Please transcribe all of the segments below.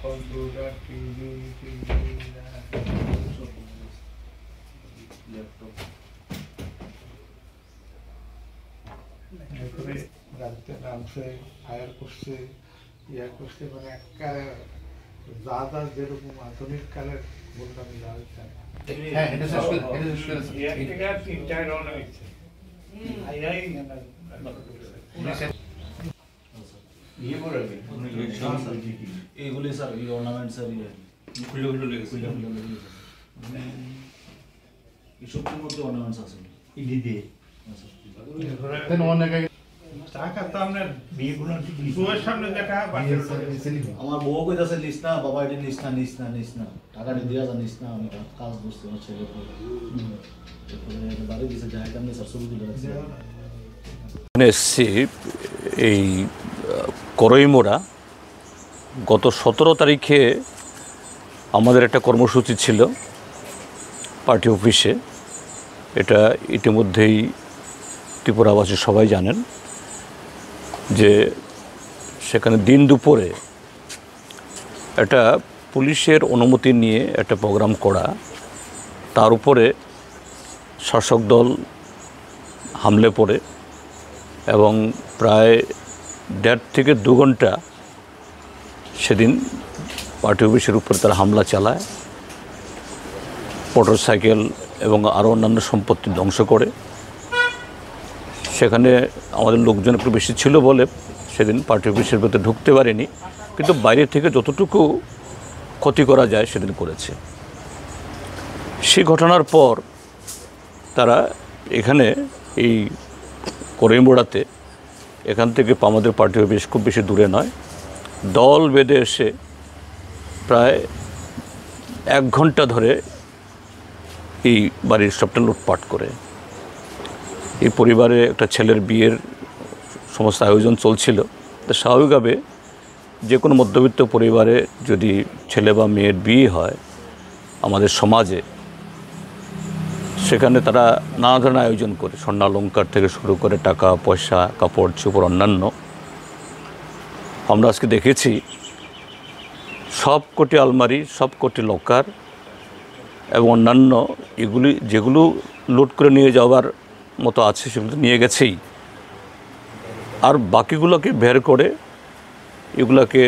Computer TV laptop জানতে নামছে fire করছে ইয়া করছে মানে একেবারে যা যা যেরকম আধুনিক কালের বললাম হ্যাঁ এটা শেষ করে তিনটা রন হয়েছে এইগুলি স্যার এই অর্নামেন্ট স্যার খুলে খুলে লেগেছে এইসব মধ্যে অর্নামেন্টস আছে ইডি দিয়ে আমার বউ কইতাছে নিস না বাবা এটা নিস না নিস না নিস না টাকাটা দিয়া জানিস না আমি কাজ বুঝতে আমার ছেলে বাড়ি দিছে যায় আমি স্যার ছবি তুলে রাখছি এসছি এই করইমোড়া গত 17 তারিখে আমাদের একটা কর্মসূচি ছিল পার্টি অফিসে। এটা ইতিমধ্যেই ত্রিপুরাবাসী সবাই জানেন যে সেখানে দিন দুপুরে একটা পুলিশের অনুমতি নিয়ে একটা প্রোগ্রাম করা, তার উপরে শাসক দল হামলে পড়ে এবং প্রায় 1.5 থেকে 2 ঘন্টা সেদিন পার্টি অফিসের উপরে তারা হামলা চালায়, মোটরসাইকেল এবং আরও অন্যান্য সম্পত্তি ধ্বংস করে। সেখানে আমাদের লোকজন একটু বেশি ছিল বলে সেদিন পার্টি অফিসের ভেতরে ঢুকতে পারেনি, কিন্তু বাইরে থেকে যতটুকু ক্ষতি করা যায় সেদিন করেছে। সেই ঘটনার পর তারা এখানে এই করইমোড়াতে এখান থেকে আমাদের পার্টি অফিস খুব বেশি দূরে নয়, দল বেঁধে এসে প্রায় 1 ঘন্টা ধরে এই বাড়ির সবটা লুটপাট করে। এই পরিবারে একটা ছেলের বিয়ের সমস্ত আয়োজন চলছিল, তো স্বাভাবিকভাবে যে কোনো মধ্যবিত্ত পরিবারে যদি ছেলে বা মেয়ের বিয়ে হয় আমাদের সমাজে, সেখানে তারা নানা ধরনের আয়োজন করে, স্বর্ণালঙ্কার থেকে শুরু করে টাকা পয়সা কাপড় চোপড় অন্যান্য। আমরা আজকে দেখেছি সব কোটি আলমারি, সব কোটি লকার এবং অন্যান্য এগুলি যেগুলো লুট করে নিয়ে যাওয়ার মতো আছে সেগুলো নিয়ে গেছেই, আর বাকিগুলোকে বের করে এগুলোকে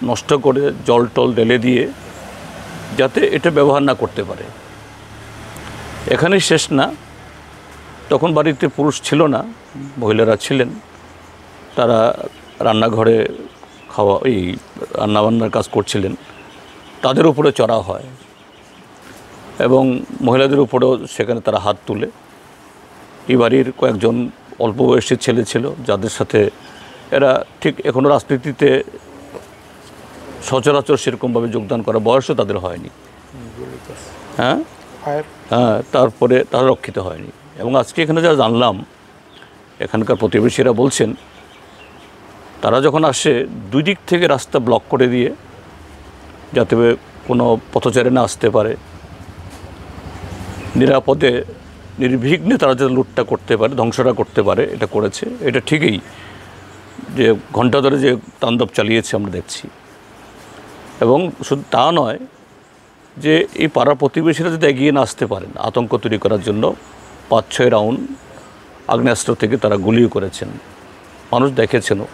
নষ্ট করে জল টল ঢেলে দিয়ে যাতে এটা ব্যবহার না করতে পারে। এখানেই শেষ না, তখন বাড়িতে পুরুষ ছিল না, মহিলারা ছিলেন, তারা রান্নাঘরে এই রান্নাবান্নার কাজ করছিলেন, তাদের উপরে চড়া হয় এবং মহিলাদের উপরেও সেখানে তারা হাত তুলে। এই বাড়ির কয়েকজন অল্প বয়সী ছেলে ছিল যাদের সাথে এরা ঠিক এখনও রাজনীতিতে সচরাচর সেরকমভাবে যোগদান করা বয়সও তাদের হয়নি, হ্যাঁ, তারপরে তারা রক্ষিত হয়নি। এবং আজকে এখানে যা জানলাম এখানকার প্রতিবেশীরা বলছেন তারা যখন আসে 2 দিক থেকে রাস্তা ব্লক করে দিয়ে যাতে কোনো পথচারী না আসতে পারে, নিরাপদে নির্বিঘ্নে তারা যাতে লুটটা করতে পারে, ধ্বংসটা করতে পারে, এটা করেছে। এটা ঠিকই যে ঘণ্টা ধরে যে তাণ্ডব চালিয়েছে আমরা দেখছি। এবং শুধু তা নয় যে এই পাড়া প্রতিবেশীরা যদি এগিয়ে না আসতে পারেন আতঙ্ক তৈরি করার জন্য 5-6 রাউন্ড আগ্নেয়াস্ত্র থেকে তারা গুলিও করেছেন, মানুষ দেখেছেনও।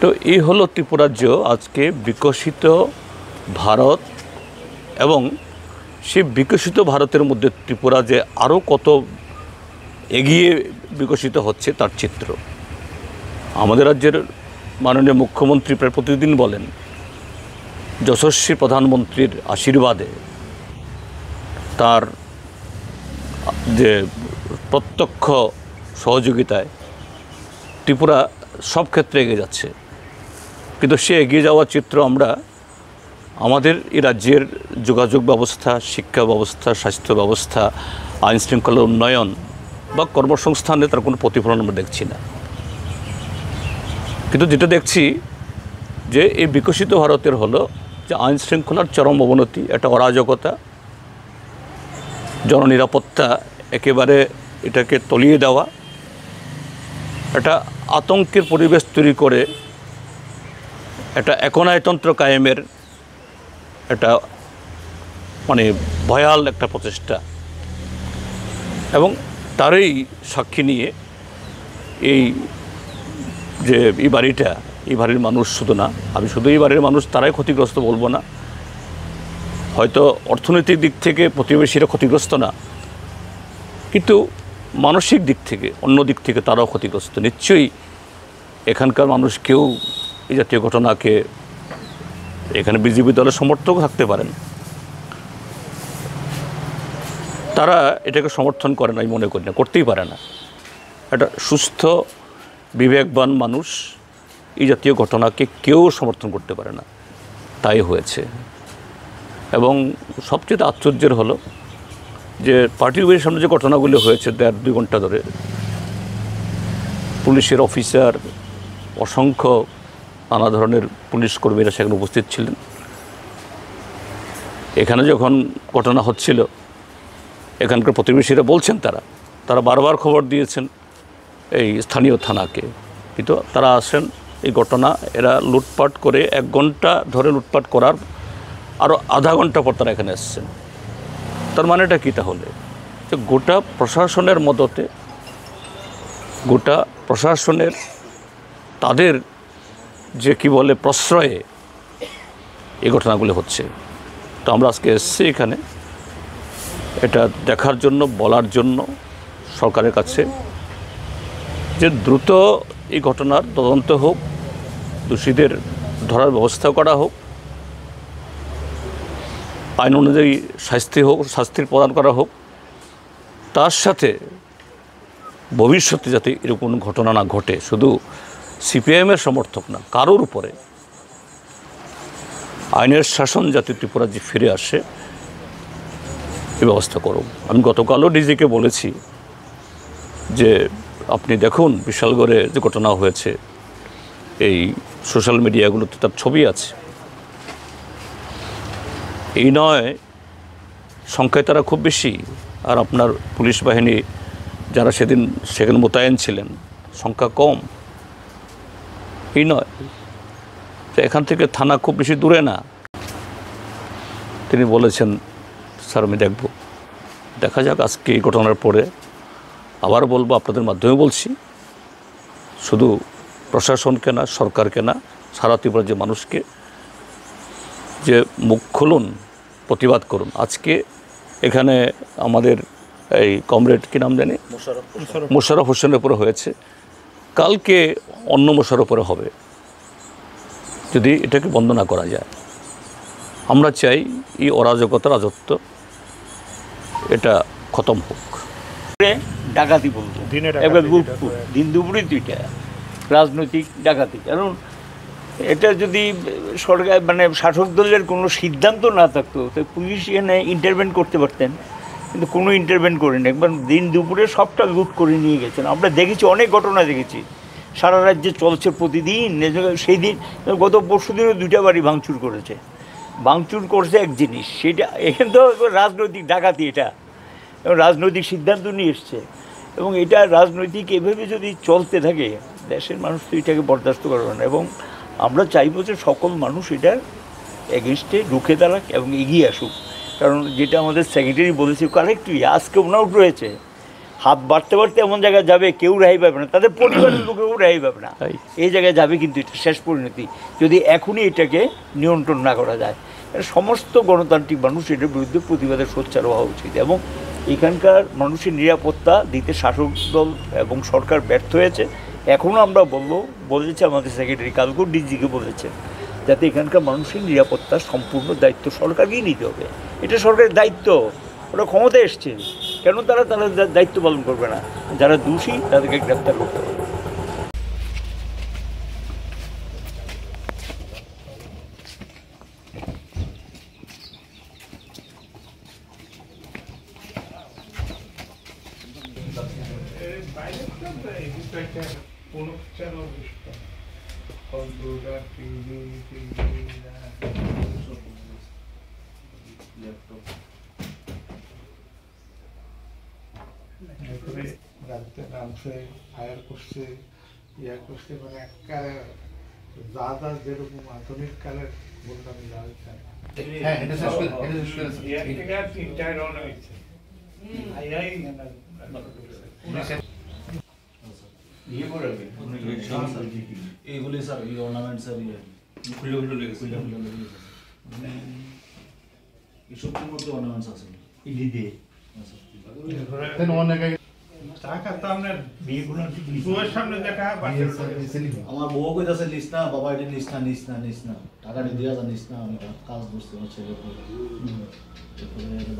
তো এই হলো ত্রিপুরাজ্য আজকে বিকশিত ভারত, এবং সেই বিকশিত ভারতের মধ্যে ত্রিপুরা যে আরও কত এগিয়ে বিকশিত হচ্ছে তার চিত্র। আমাদের রাজ্যের মাননীয় মুখ্যমন্ত্রী প্রায় প্রতিদিন বলেন যশস্বী প্রধানমন্ত্রীর আশীর্বাদে, তার যে প্রত্যক্ষ সহযোগিতায় ত্রিপুরা সব ক্ষেত্রে এগিয়ে যাচ্ছে। কিন্তু সে এগিয়ে যাওয়ার চিত্র আমরা আমাদের এই রাজ্যের যোগাযোগ ব্যবস্থা, শিক্ষা ব্যবস্থা, স্বাস্থ্য ব্যবস্থা, আইন শৃঙ্খলার উন্নয়ন বা কর্মসংস্থানে তার কোনো প্রতিফলন আমরা দেখছি না। কিন্তু যেটা দেখছি যে এই বিকশিত ভারতের হলো যে আইন শৃঙ্খলার চরম অবনতি, একটা অরাজকতা, জননিরাপত্তা একেবারে এটাকে তলিয়ে দেওয়া, একটা আতঙ্কের পরিবেশ তৈরি করে একটা একনায়তন্ত্র কায়েমের একটা মানে ভয়াল একটা প্রচেষ্টা, এবং তারই সাক্ষী নিয়ে এই যে এই বাড়িটা, এই বাড়ির মানুষ শুধু না, আমি শুধু এই বাড়ির মানুষ তারাই ক্ষতিগ্রস্ত বলবো না, হয়তো অর্থনৈতিক দিক থেকে প্রতিবেশীরা ক্ষতিগ্রস্ত না, কিন্তু মানসিক দিক থেকে অন্য দিক থেকে তারাও ক্ষতিগ্রস্ত। নিশ্চয়ই এখানকার মানুষ কেউ এই জাতীয় ঘটনাকে, এখানে বিজেপি দলের সমর্থক থাকতে পারেন, তারা এটাকে সমর্থন করে না, আমি মনে করি না, করতেই পারে না। একটা সুস্থ বিবেকবান মানুষ এই জাতীয় ঘটনাকে কেউ সমর্থন করতে পারে না, তাই হয়েছে। এবং সবচেয়ে আশ্চর্যের হলো যে পার্টির বাড়ির সামনে যে ঘটনাগুলো হয়েছে 1.5-2 ঘন্টা ধরে, পুলিশের অফিসার, অসংখ্য নানা ধরনের পুলিশ কর্মীরা সেখানে উপস্থিত ছিলেন। এখানে যখন ঘটনা হচ্ছিল, এখানকার প্রতিবেশীরা বলছেন তারা বারবার খবর দিয়েছেন এই স্থানীয় থানাকে, কিন্তু তারা আসেন এই ঘটনা, এরা লুটপাট করে 1 ঘন্টা ধরে লুটপাট করার আরও আধা ঘন্টা পর তারা এখানে এসছেন। তার মানেটা কী তাহলে? যে গোটা প্রশাসনের মদতে, গোটা প্রশাসনের তাদের যে কি বলে প্রশ্রয়ে এই ঘটনাগুলো হচ্ছে। তো আমরা আজকে এসেছি এখানে এটা দেখার জন্য, বলার জন্য সরকারের কাছে যে দ্রুত এই ঘটনার তদন্ত হোক, দোষীদের ধরার ব্যবস্থা করা হোক, আইন অনুযায়ী শাস্তির প্রদান করা হোক, তার সাথে ভবিষ্যতে যাতে এরকম ঘটনা না ঘটে, শুধু সিপিআইএমের সমর্থক না, কারোর উপরে আইনের শাসন যাতে ত্রিপুরা যে ফিরে আসে এই ব্যবস্থা করুন। আমি গতকালও ডিজিকে বলেছি যে আপনি দেখুন বিশালগড়ে যে ঘটনা হয়েছে, এই সোশ্যাল মিডিয়াগুলোতে তার ছবি আছে, এই নয় সংখ্যায় তারা খুব বেশি, আর আপনার পুলিশ বাহিনী যারা সেখানে মোতায়েন ছিলেন সংখ্যা কম, এই নয়। তো এখান থেকে থানা খুব বেশি দূরে না। তিনি বলেছেন স্যার আমি দেখব, দেখা যাক। আজকে এই ঘটনার পরে আবার বলবো, আপনাদের মাধ্যমে বলছি, শুধু প্রশাসনকে না, সরকারকে না, সারা ত্রিপুরার যে মানুষকে, যে মুখ খুলুন, প্রতিবাদ করুন। আজকে এখানে আমাদের এই কমরেড কী নাম জানি, মোশাররফ হোসেনের উপরে হয়েছে, কালকে অন্য মোশাররফের উপরে হবে যদি এটাকে বন্ধ না করা যায়। আমরা চাই এই অরাজকতা, রাজত্ব এটা খতম হোক। ডাকাতি বলতো, এবার দিন দুপুরে 2টা রাজনৈতিক ডাকাতি। কারণ এটা যদি সরকার মানে শাসক দলের কোনো সিদ্ধান্ত না থাকতো, তো পুলিশ এখানে ইন্টারভেন করতে পারতেন, কিন্তু কোনো ইন্টারভেন করেন। একবার দিন দুপুরে সবটা লুট করে নিয়ে গেছেন। আমরা দেখেছি, অনেক ঘটনা দেখেছি, সারা রাজ্যে চলছে প্রতিদিন। সেই দিন গত পরশু দিনও 2টা বাড়ি ভাঙচুর করেছে। ভাঙচুর করছে এক জিনিস, সেটা এখানে তো রাজনৈতিক ডাকাতি, এটা এবং রাজনৈতিক সিদ্ধান্ত নিয়ে এসছে। এবং এটা রাজনৈতিক এভাবে যদি চলতে থাকে, দেশের মানুষ তো এটাকে বরদাস্ত করবে না। এবং আমরা চাইবো যে সকল মানুষ এটার এগেনস্টে রুখে দাঁড়াক এবং এগিয়ে আসুক। কারণ যেটা আমাদের সেক্রেটারি বলেছে কারেক্টলি, আজকে ওনাউট রয়েছে, হাত বাড়তে বাড়তে এমন জায়গায় যাবে কেউ রেহাই পাবে না, তাদের পরিবারের লোকেও রেহাই পাবে না। এই জায়গায় যাবে কিন্তু এটা শেষ পরিণতি, যদি এখনই এটাকে নিয়ন্ত্রণ না করা যায়। সমস্ত গণতান্ত্রিক মানুষ এটার বিরুদ্ধে প্রতিবাদের সোচ্চার হওয়া উচিত। এবং এখানকার মানুষের নিরাপত্তা দিতে শাসক দল এবং সরকার ব্যর্থ হয়েছে। এখনও আমরা বলেছে আমাদের সেক্রেটারি, কালকেও ডিজিকে বলেছে, যাতে এখানকার মানুষের নিরাপত্তার সম্পূর্ণ দায়িত্ব সরকারকেই নিতে হবে। এটা সরকারের দায়িত্ব, ওরা ক্ষমতায় এসছে, কেন তারা দায়িত্ব পালন করবে না? যারা দোষী তাদেরকে গ্রেপ্তার করতে হবে। রাত্রে নামছে, ফায়ার করছে, ইয়া করছে মানে একবারে যা যা যেরকম আধুনিক কালের গুন্ডামি যা হয়েছে হ্যাঁ এটা শেষ করে ইয়ে করে এইগুলি স্যার এই অর্নামেন্ট স্যার খুলে খুলে লেগেছে এইসব মধ্যে অর্নামেন্টস আছে ইডি দিয়ে টাকা তো আপনার বউয়ের সামনে দেখা আমার বউ কইতাছে নিস না বাবা এটা নিস না টাকাটা দিয়া যা নিস না আমি কাজ বুঝতে পারছি